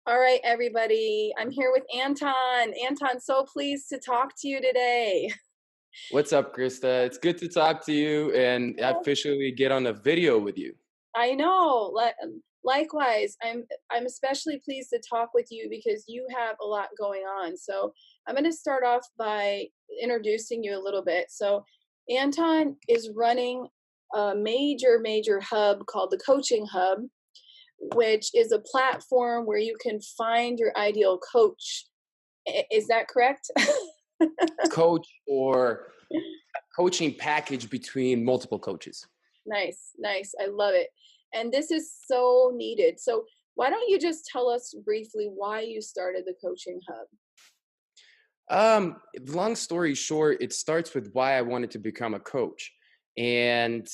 All right, everybody. I'm here with Anton. Anton, so pleased to talk to you today. What's up, Krista? It's good to talk to you and officially get on a video with you. I know. Likewise, I'm especially pleased to talk with you because you have a lot going on. So I'm going to start off by introducing you a little bit. So Anton is running a major hub called the Coaching Hub, which is a platform where you can find your ideal coach. Is that correct? Coach or coaching package between multiple coaches. Nice, nice. I love it. And this is so needed. So, why don't you just tell us briefly why you started the Coaching Hub? Long story short, it starts with why I wanted to become a coach. And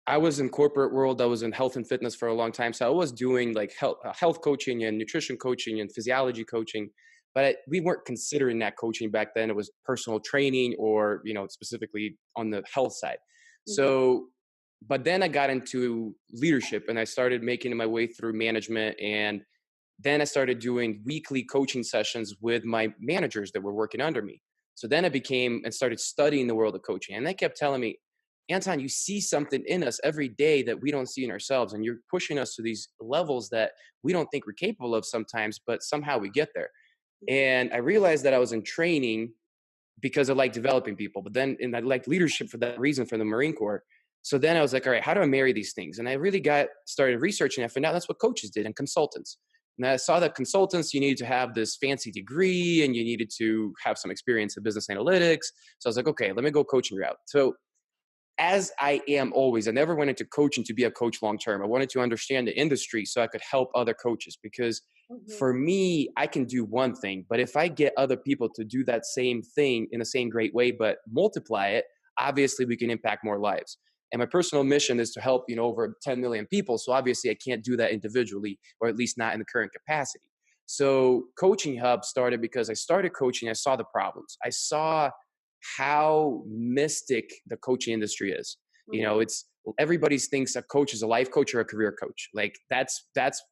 I was in corporate world. I was in health and fitness for a long time. So I was doing like health coaching and nutrition coaching and physiology coaching, but we weren't considering that coaching back then. It was personal training or, specifically on the health side. Mhm. So, but then I got into leadership and I started making my way through management. And then I started doing weekly coaching sessions with my managers that were working under me. So then I became and started studying the world of coaching. And they kept telling me, Anton, you see something in us every day that we don't see in ourselves. And you're pushing us to these levels that we don't think we're capable of sometimes, but somehow we get there. And I realized that I was in training because I like developing people, but then, and I like leadership for that reason for the Marine Corps. So then I was like, all right, how do I marry these things? And I really started researching. I found out that's what coaches did and consultants. And I saw that consultants, you needed to have this fancy degree and you needed to have some experience in business analytics. So I was like, okay, let me go coaching route. So as I am always, I never went into coaching to be a coach long term. I wanted to understand the industry so I could help other coaches because Mhm. for me, I can do one thing, but if I get other people to do that same thing in the same great way, but multiply it, obviously we can impact more lives. And my personal mission is to help, over 10 million people. So obviously I can't do that individually, or at least not in the current capacity. So Coaching Hub started because I started coaching. I saw the problems. I saw how mystic the coaching industry is. Mhm. It's everybody thinks a coach is a life coach or a career coach. Like that's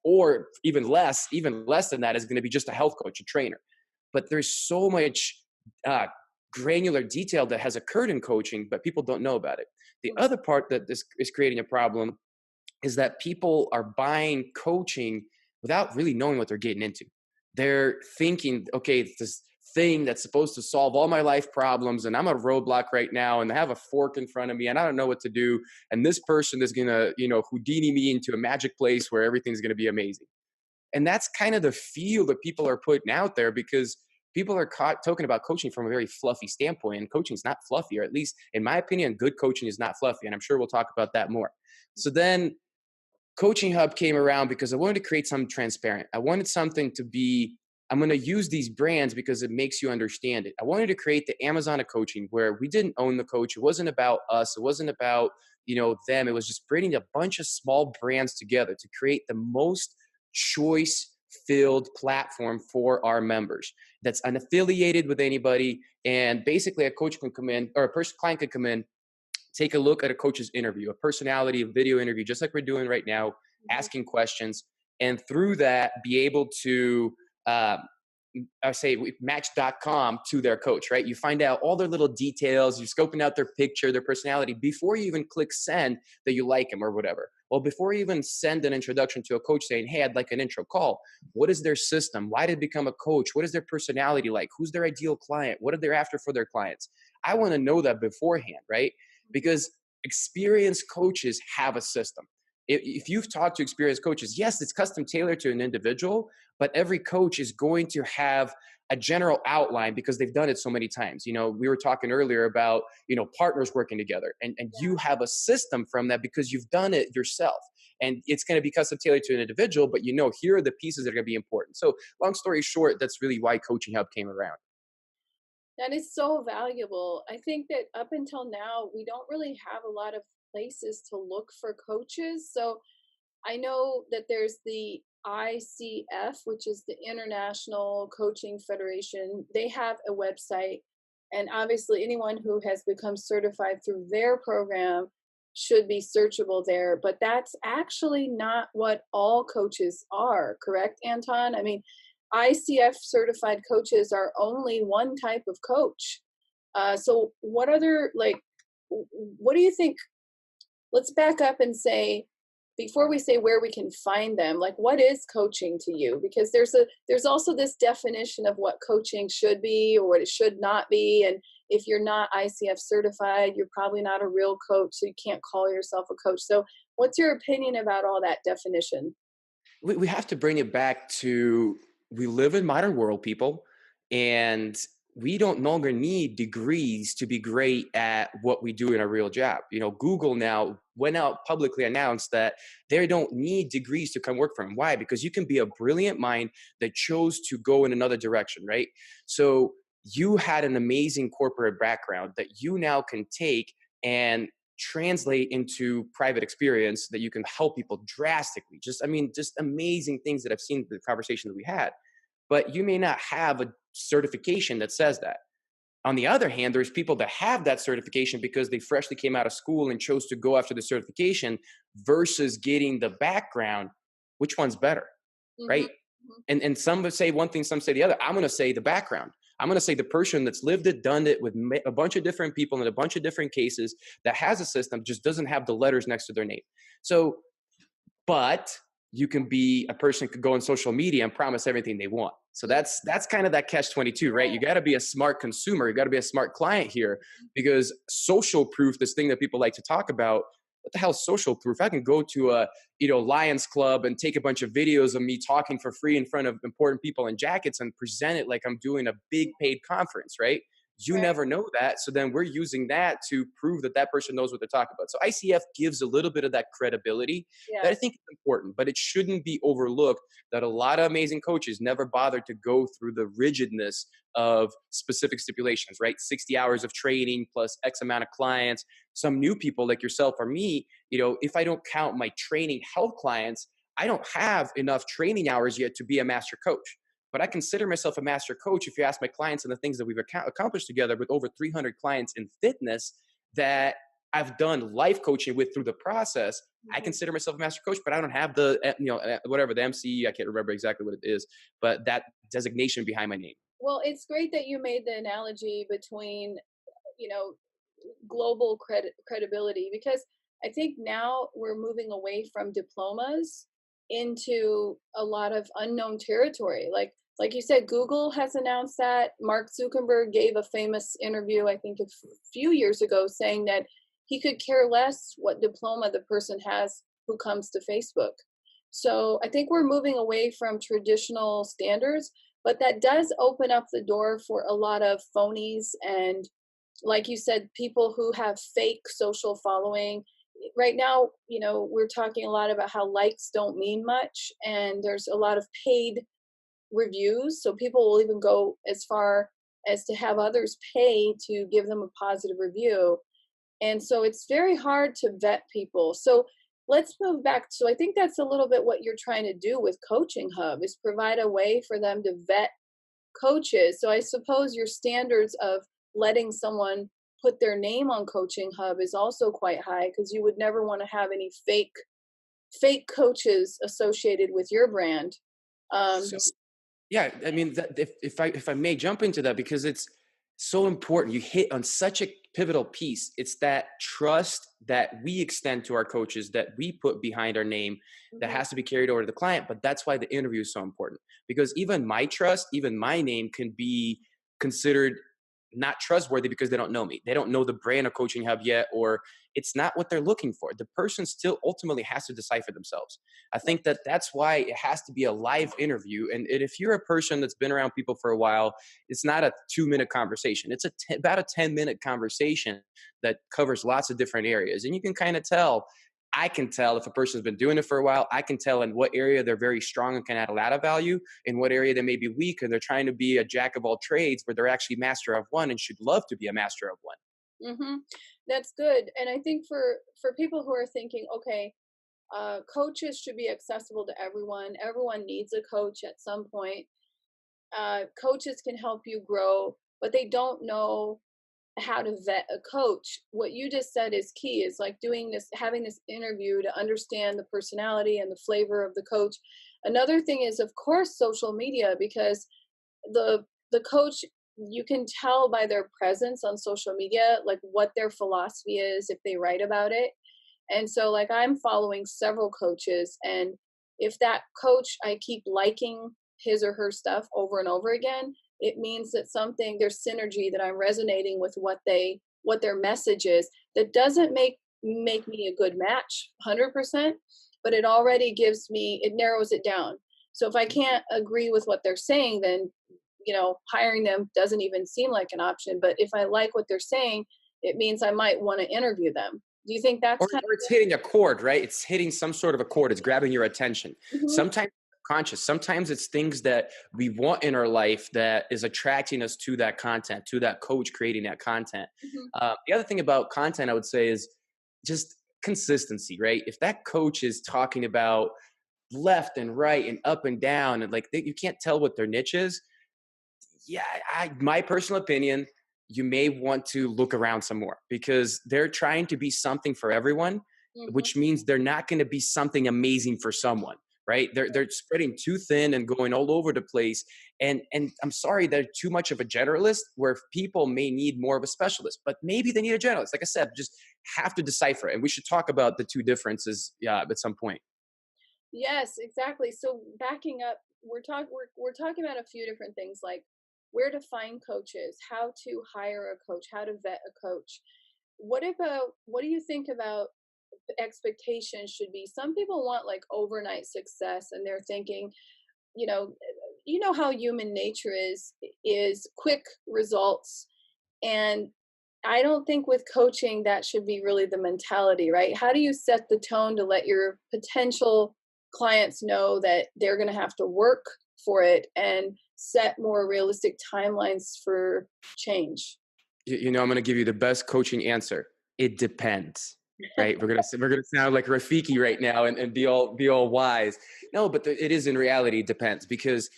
or even less than that is going to be just a health coach, a trainer. But there's so much uh, granular detail that has occurred in coaching, but people don't know about it. The Mhm. other part that this is creating a problem is that people are buying coaching without really knowing what they're getting into. They're thinking, okay, it's this thing that's supposed to solve all my life problems, and I'm a roadblock right now, and I have a fork in front of me, and I don't know what to do. And this person is gonna, Houdini me into a magic place where everything's gonna be amazing. And that's kind of the feel that people are putting out there because people are talking about coaching from a very fluffy standpoint, and coaching is not fluffy, or at least in my opinion, good coaching is not fluffy. And I'm sure we'll talk about that more. So then Coaching Hub came around because I wanted to create something transparent. I wanted something to be, I'm going to use these brands because it makes you understand it. I wanted to create the Amazon of coaching where we didn't own the coach. It wasn't about us. It wasn't about, them. It was just bringing a bunch of small brands together to create the most choice filled platform for our members that's unaffiliated with anybody. And basically a coach can come in or a person client can come in, take a look at a coach's interview, a personality, a video interview, just like we're doing right now, Mhm. asking questions, and through that, be able to, uh, I say, match.com to their coach, right? You find out all their little details, you're scoping out their picture, their personality before you even click send that you like them or whatever. Well, before you even send an introduction to a coach saying, hey, I'd like an intro call, what is their system? Why did they become a coach? What is their personality like? Who's their ideal client? What are they after for their clients? I want to know that beforehand, right? Because experienced coaches have a system. If you've talked to experienced coaches, yes, it's custom tailored to an individual, but every coach is going to have a general outline because they've done it so many times. We were talking earlier about, partners working together and you have a system from that because you've done it yourself. And it's going to be custom tailored to an individual, but here are the pieces that are going to be important. So long story short, that's really why Coaching Hub came around. That is so valuable. I think that up until now, we don't really have a lot of places to look for coaches. So I know that there's the ICF, which is the International Coaching Federation. They have a website, and obviously, anyone who has become certified through their program should be searchable there, but that's actually not what all coaches are, correct, Anton? I mean, ICF certified coaches are only one type of coach. So what other, like, what do you think? Let's back up and say, before we say where we can find them, like, what is coaching to you? Because there's also this definition of what coaching should be or what it should not be. And if you're not ICF certified, you're probably not a real coach, so you can't call yourself a coach. So what's your opinion about all that definition? We have to bring it back to, we live in modern world, people, and we don't no longer need degrees to be great at what we do in a real job. You know, Google now went out publicly announced that they don't need degrees to come work for them. Why? Because you can be a brilliant mind that chose to go in another direction, right? So you had an amazing corporate background that you now can take and translate into private experience that you can help people drastically. Just, I mean, just amazing things that I've seen the conversation that we had. But you may not have a certification that says that. On the other hand, there's people that have that certification because they freshly came out of school and chose to go after the certification versus getting the background. Which one's better, Mm-hmm. right? And some would say one thing, some say the other. I'm going to say the background. I'm going to say the person that's lived it, done it with a bunch of different people in a bunch of different cases that has a system, just doesn't have the letters next to their name. So, but you can be a person who could go on social media and promise everything they want. So that's kind of that catch 22, right? You got to be a smart consumer. You got to be a smart client here, because social proof, this thing that people like to talk about, what the hell is social proof? I can go to a, Lions Club and take a bunch of videos of me talking for free in front of important people in jackets and present it like I'm doing a big paid conference, right? You Right. never know that. So then we're using that to prove that that person knows what they're talking about. So ICF gives a little bit of that credibility that I Yes. think is important, but it shouldn't be overlooked that a lot of amazing coaches never bothered to go through the rigidness of specific stipulations, right? 60 hours of training plus X amount of clients. Some new people like yourself or me, if I don't count my training health clients, I don't have enough training hours yet to be a master coach. But I consider myself a master coach if you ask my clients and the things that we've accomplished together with over 300 clients in fitness that I've done life coaching with through the process. I Mhm. consider myself a master coach, but I don't have the, whatever the MC, I can't remember exactly what it is, but that designation behind my name. Well, it's great that you made the analogy between, you know, global credibility, because I think now we're moving away from diplomas into a lot of unknown territory. Like you said, Google has announced that. Mark Zuckerberg gave a famous interview, I think, a few years ago, saying that he could care less what diploma the person has who comes to Facebook. So I think we're moving away from traditional standards, but that does open up the door for a lot of phonies and, like you said, people who have fake social following. Right now, we're talking a lot about how likes don't mean much, and there's a lot of paid reviews. So people will even go as far as to have others pay to give them a positive review. And so it's very hard to vet people. So let's move back. So I think that's a little bit what you're trying to do with Coaching Hub, is provide a way for them to vet coaches. So I suppose your standards of letting someone put their name on Coaching Hub is also quite high, because you would never want to have any fake coaches associated with your brand. Um, So yeah, I mean, if I may jump into that, because it's so important. You hit on such a pivotal piece. It's that trust that we extend to our coaches, that we put behind our name, that mhm, has to be carried over to the client. But that's why the interview is so important, because even my trust, even my name can be considered not trustworthy because they don't know me. They don't know the brand of Coaching Hub yet, or it's not what they're looking for. The person still ultimately has to decipher themselves. I think that that's why it has to be a live interview. And if you're a person that's been around people for a while, it's not a 2-minute conversation. It's about a 10-minute conversation that covers lots of different areas. And you can kind of tell, I can tell if a person's been doing it for a while. I can tell in what area they're very strong and can add a lot of value, in what area they may be weak and they're trying to be a jack of all trades, but they're actually master of one and should love to be a master of one. mhm. That's good. And I think for people who are thinking, okay, coaches should be accessible to everyone. Everyone needs a coach at some point. Coaches can help you grow, but they don't know how to vet a coach, what you just said is key, is like doing this, having this interview to understand the personality and the flavor of the coach. Another thing is, of course, social media, because the coach, you can tell by their presence on social media like what their philosophy is if they write about it. And so, like, I'm following several coaches, and if that coach, I keep liking his or her stuff over and over again, it means that something, there's synergy, that I'm resonating with what their message is. That doesn't make me a good match 100%, but it already gives me, it narrows it down. So if I can't agree with what they're saying, then hiring them doesn't even seem like an option. But if I like what they're saying, it means I might want to interview them. Do you think that's kind Or it's hitting a chord, right? It's hitting some sort of a chord. It's grabbing your attention. of? Mhm, Sometimes conscious. Sometimes it's things that we want in our life that is attracting us to that content, to that coach creating that content. mhm. The other thing about content, I would say, is just consistency, right? If that coach is talking about left and right and up and down, and like you can't tell what their niche is, yeah, my personal opinion, you may want to look around some more because they're trying to be something for everyone, Mhm. which means they're not going to be something amazing for someone, right? They're spreading too thin and going all over the place. And I'm sorry, they're too much of a generalist where people may need more of a specialist, but maybe they need a generalist. Like I said, just have to decipher it. And we should talk about the two differences, yeah, at some point. Yes, exactly. So backing up, we're talking about a few different things, like where to find coaches, how to hire a coach, how to vet a coach. What do you think about the expectations should be? Some people want like overnight success, and they're thinking, you know, how human nature is quick results. And I don't think with coaching that should be really the mentality, right? How do you set the tone to let your potential clients know that they're going to have to work for it, and set more realistic timelines for change? I'm going to give you the best coaching answer. It depends, right? We're gonna sound like Rafiki right now and be all wise. No, but it is in reality. It depends because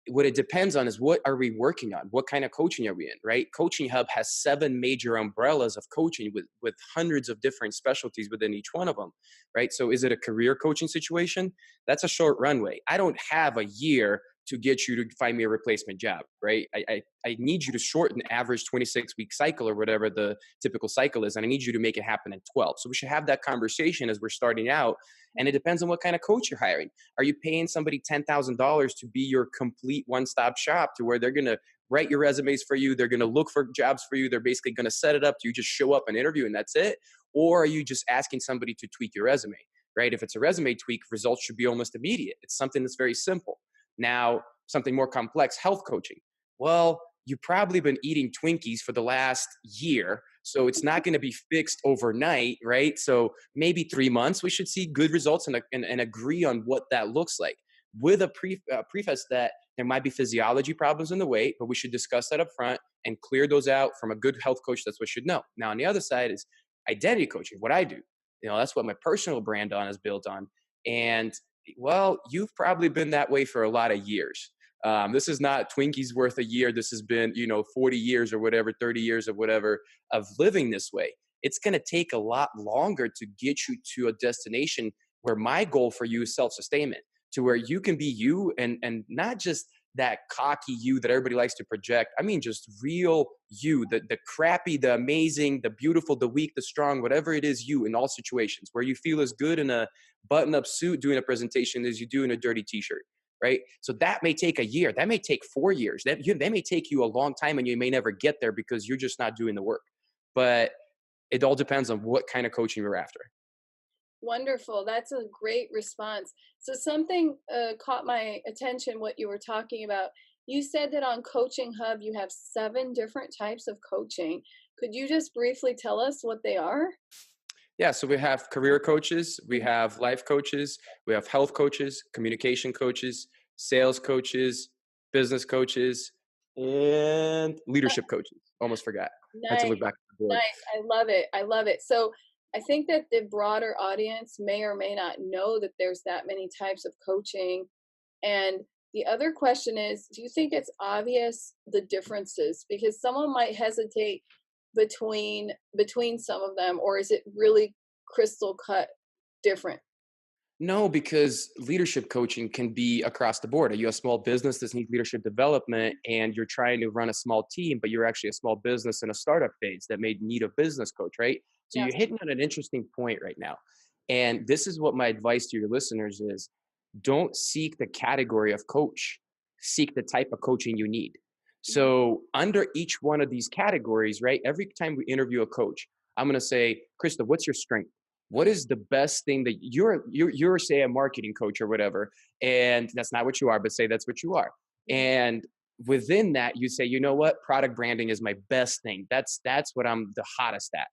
what it depends on is what are we working on? What kind of coaching are we in, right? Coaching Hub has 7 major umbrellas of coaching with hundreds of different specialties within each one of them, right? So is it a career coaching situation? That's a short runway. I don't have a year to get you to find me a replacement job, right? I need you to shorten the average 26-week cycle or whatever the typical cycle is, and I need you to make it happen in 12. So we should have that conversation as we're starting out, and it depends on what kind of coach you're hiring. Are you paying somebody $10,000 to be your complete one-stop shop to where they're going to write your resumes for you, they're going to look for jobs for you, they're basically going to set it up to you just show up and interview and that's it? Or are you just asking somebody to tweak your resume, right? If it's a resume tweak, results should be almost immediate. It's something that's very simple. Now, something more complex, health coaching. Well, you've probably been eating Twinkies for the last year, so it's not going to be fixed overnight, right? So maybe 3 months, we should see good results and agree on what that looks like with a preface that there might be physiology problems in the weight, but we should discuss that up front and clear those out from a good health coach. That's what should know. Now, on the other side is identity coaching, what I do. That's what my personal brand on is built on. And well, you've probably been that way for a lot of years. This is not Twinkies worth a year. This has been, 40 years or whatever, 30 years of whatever of living this way. It's going to take a lot longer to get you to a destination where my goal for you is self-sustainment, to where you can be you and not just that cocky you that everybody likes to project. I mean, just real you, the crappy, the amazing, the beautiful, the weak, the strong, whatever it is, you in all situations where you feel as good in a button-up suit doing a presentation as you do in a dirty t-shirt, right? So that may take a year. That may take 4 years. That may take you a long time and you may never get there because you're just not doing the work. But it all depends on what kind of coaching you're after. Wonderful. That's a great response. So something caught my attention what you were talking about. You said that on Coaching Hub you have 7 different types of coaching. Could you just briefly tell us what they are? Yeah, so we have career coaches, we Mhm. have life coaches, we have health coaches, communication coaches, sales coaches, business coaches, and leadership coaches. Almost forgot. I had to Nice, look back at the board. nice. I love it. I love it. So I think that the broader audience may or may not know that there's that many types of coaching. And the other question is, do you think it's obvious the differences? Because someone might hesitate. between some of them, or is it really crystal cut different? No, because leadership coaching can be across the board. Are you a small business that needs leadership development and you're trying to run a small team, but you're actually a small business in a startup phase that may need a business coach, right? So Yes. you're hitting on an interesting point right now. And this is what my advice to your listeners is: don't seek the category of coach, seek the type of coaching you need. Mhm. So under each one of these categories, right? Every time we interview a coach, I'm going to say, Krista, what's your strength? What is the best thing that you're say a marketing coach or whatever, and that's not what you are, but say that's what you are. Mhm. And within that, you say, you know what, product branding is my best thing. That's what I'm the hottest at.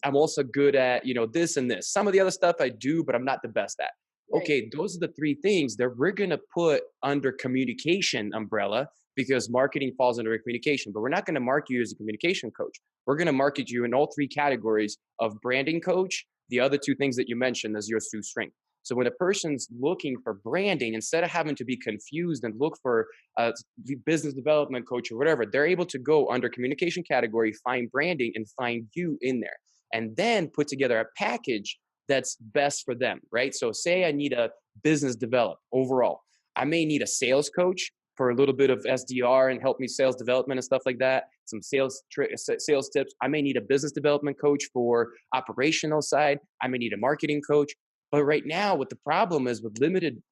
I'm also good at, this and this. Some of the other stuff I do, but I'm not the best at. Right. Okay, those are the three things that we're gonna put under communication umbrella, because marketing falls under communication, but we're not gonna market you as a communication coach. We're gonna market you in all three categories of branding coach, the other two things that you mentioned as your true strength. So when a person's looking for branding, instead of having to be confused and look for a business development coach or whatever, they're able to go under communication category, find branding, and find you in there, and then put together a package that's best for them, right? So say I need a business develop overall. I may need a sales coach for a little bit of SDR and help me sales development and stuff like that. Some sales tips. I may need a business development coach for operational side. I may need a marketing coach. But right now, what the problem is with limited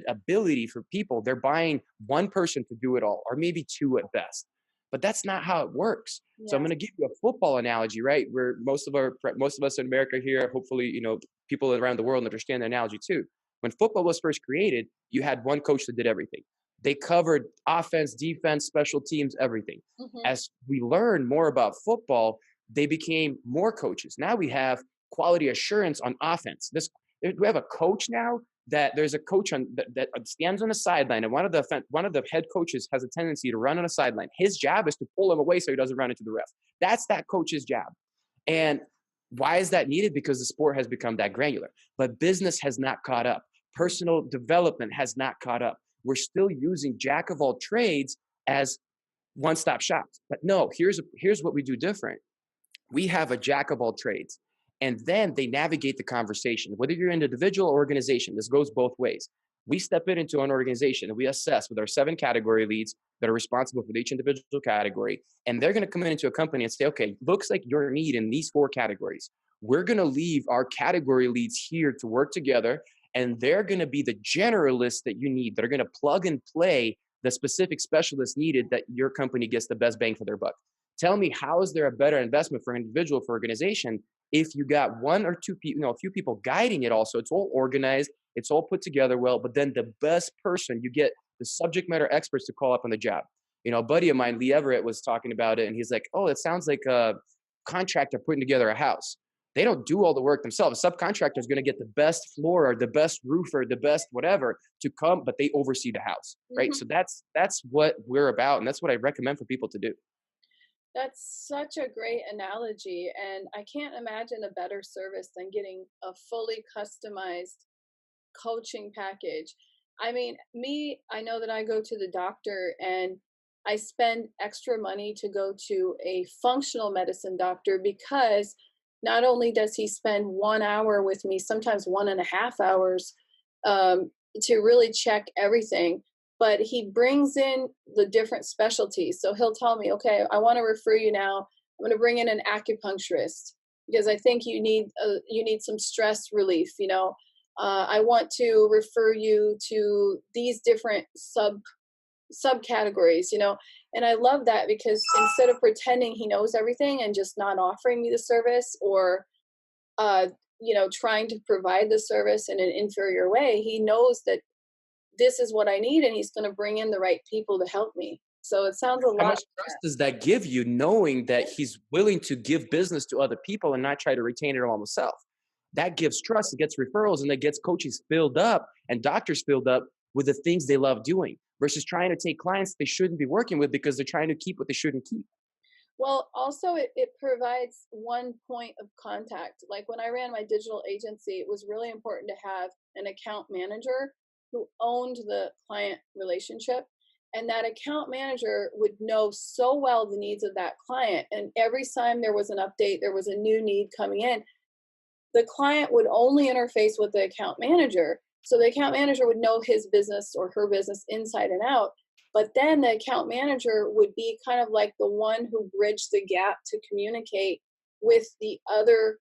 ability for people, they're buying one person to do it all, or maybe two at best. But that's not how it works. So I'm going Yes. to give you a football analogy, right? Where most of us in America here, hopefully, people around the world understand the analogy too. When football was first created, you had one coach that did everything. They covered offense, defense, special teams, everything. Mhm. As we learn more about football, they became more coaches. Now we have quality assurance on offense. We have a coach now that there's a coach that stands on the sideline, and one of the head coaches has a tendency to run on a sideline. His job is to pull him away so he doesn't run into the ref. That's that coach's job. And why is that needed? Because the sport has become that granular. But business has not caught up. Personal development has not caught up. We're still using jack of all trades as one-stop shops. But no, here's what we do different. We have a jack of all trades, and then they navigate the conversation. Whether you're an individual or organization, this goes both ways. We step into an organization and we assess with our 7 category leads that are responsible for each individual category, and they're going to come into a company and say, okay, looks like your need in these 4 categories. We're going to leave our category leads here to work together, and they're going to be the generalists that you need, that are going to plug and play the specific specialists needed, that your company gets the best bang for their buck. Tell me, how is there a better investment for an individual, for organization, if you got one or two people, a few people guiding it all, so it's all organized, it's all put together well, but then the best person, you get the subject matter experts to call up on the job. A buddy of mine, Lee Everett, was talking about it, and he's like, oh, it sounds like a contractor putting together a house. They don't do all the work themselves. A subcontractor is going to get the best floor or the best roofer, the best whatever to come, but they oversee the house, right? Mhm. So that's what we're about, and that's what I recommend for people to do. That's such a great analogy, and I can't imagine a better service than getting a fully customized coaching package. I mean, I know that I go to the doctor and I spend extra money to go to a functional medicine doctor because not only does he spend 1 hour with me, sometimes 1.5 hours, to really check everything, but he brings in the different specialties. So he'll tell me, okay, I want to refer you now. I'm going to bring in an acupuncturist because I think you need some stress relief. I want to refer you to these different subcategories, and I love that because instead of pretending he knows everything and just not offering me the service, or uh, trying to provide the service in an inferior way, he knows that this is what I need, and he's going to bring in the right people to help me. So it sounds a How lot much like trust does that give you, knowing that he's willing to give business to other people and not try to retain it all himself? That gives trust, it gets referrals, and it gets coaches filled up and doctors filled up with the things they love doing, versus trying to take clients they shouldn't be working with because they're trying to keep what they shouldn't keep. Well, also it provides one point of contact. Like when I ran my digital agency, it was really important to have an account manager who owned the client relationship. And that account manager would know so well the needs of that client. And every time there was an update, there was a new need coming in, the client would only interface with the account manager. So the account manager would know his business or her business inside and out. But then the account manager would be kind of like the one who bridged the gap to communicate with the other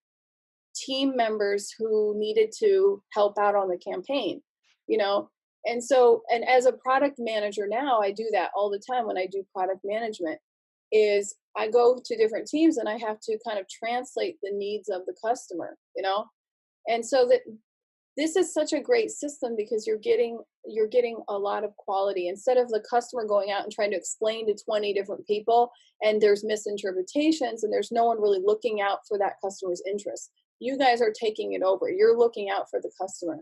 team members who needed to help out on the campaign, you know? And so, and as a product manager now, I do that all the time when I do product management, is I go to different teams and I have to kind of translate the needs of the customer, you know? And so that this is such a great system because you're getting a lot of quality instead of the customer going out and trying to explain to 20 different people and there's misinterpretations and there's no one really looking out for that customer's interest. You guys are taking it over. You're looking out for the customer.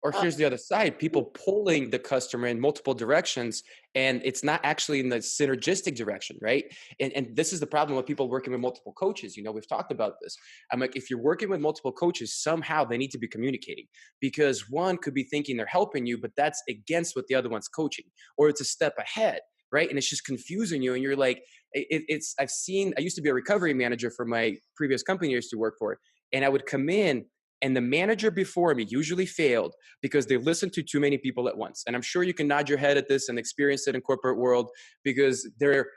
Or Uh, here's the other side, people pulling the customer in multiple directions, and it's not actually in the synergistic direction, right? And this is the problem with people working with multiple coaches. You know, we've talked about this. I'm like, if you're working with multiple coaches, somehow they need to be communicating, because one could be thinking they're helping you, but that's against what the other one's coaching, or it's a step ahead, right? And it's just confusing you. And you're like, I used to be a recovery manager for my previous company I used to work for, and I would come in, and the manager before me usually failed because they listened to too many people at once. And I'm sure you can nod your head at this and experience it in corporate world, because their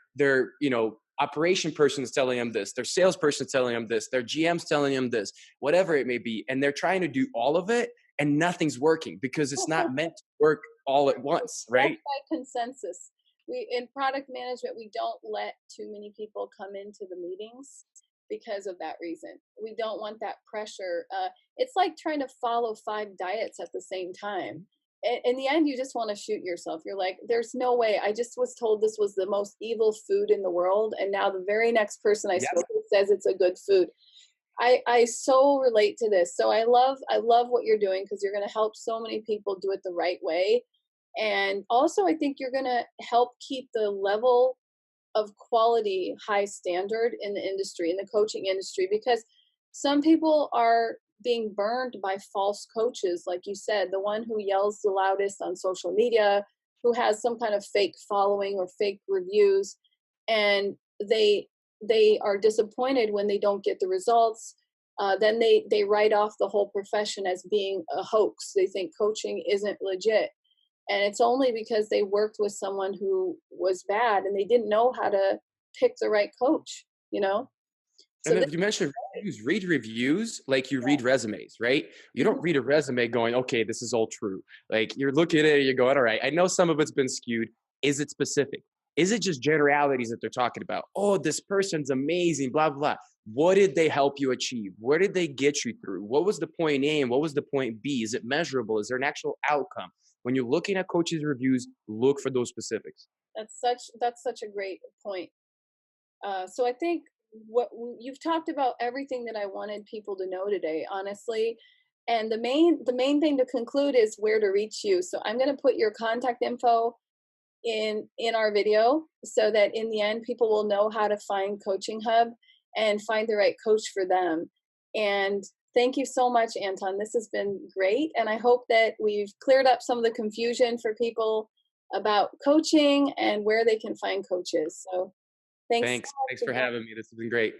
operation person is telling them this, their salesperson is telling them this, their GM's telling them this, whatever it may be. And they're trying to do all of it and nothing's working because it's not meant to work all at once, right? That's by consensus. We in product management, we don't let too many people come into the meetings because of that reason. We don't want that pressure. It's like trying to follow 5 diets at the same time. In the end, you just want to shoot yourself. You're like, there's no way. I just was told this was the most evil food in the world, and now the very next person I Yes. spoke with says it's a good food. I so relate to this. So I love what you're doing because you're going to help so many people do it the right way. And also, I think you're going to help keep the level of quality high standard in the industry, in the coaching industry, because some people are being burned by false coaches, like you said, the one who yells the loudest on social media, who has some kind of fake following or fake reviews, and they are disappointed when they don't get the results. Then they write off the whole profession as being a hoax. They think coaching isn't legit, and it's only because they worked with someone who was bad and they didn't know how to pick the right coach, you know? And So this, then you mentioned reviews. Read reviews like you read resumes, right? You don't read a resume going, okay, this is all true. Like you're looking at it, you're going, all right, I know some of it's been skewed. Is it specific? Is it just generalities that they're talking about? Oh, this person's amazing, blah, blah. What did they help you achieve? Where did they get you through? What was the point A and what was the point B? Is it measurable? Is there an actual outcome? When you're looking at coaches' reviews, look for those specifics. that's such a great point. So I think what you've talked about everything that I wanted people to know today, honestly. And the main thing to conclude is where to reach you. So I'm going to put your contact info in our video so that in the end people will know how to find Coaching Hub and find the right coach for them. And thank you so much, Anton. This has been great, and I hope that we've cleared up some of the confusion for people about coaching and where they can find coaches. So thanks so Thanks. much Thanks for again. having me. This has been great.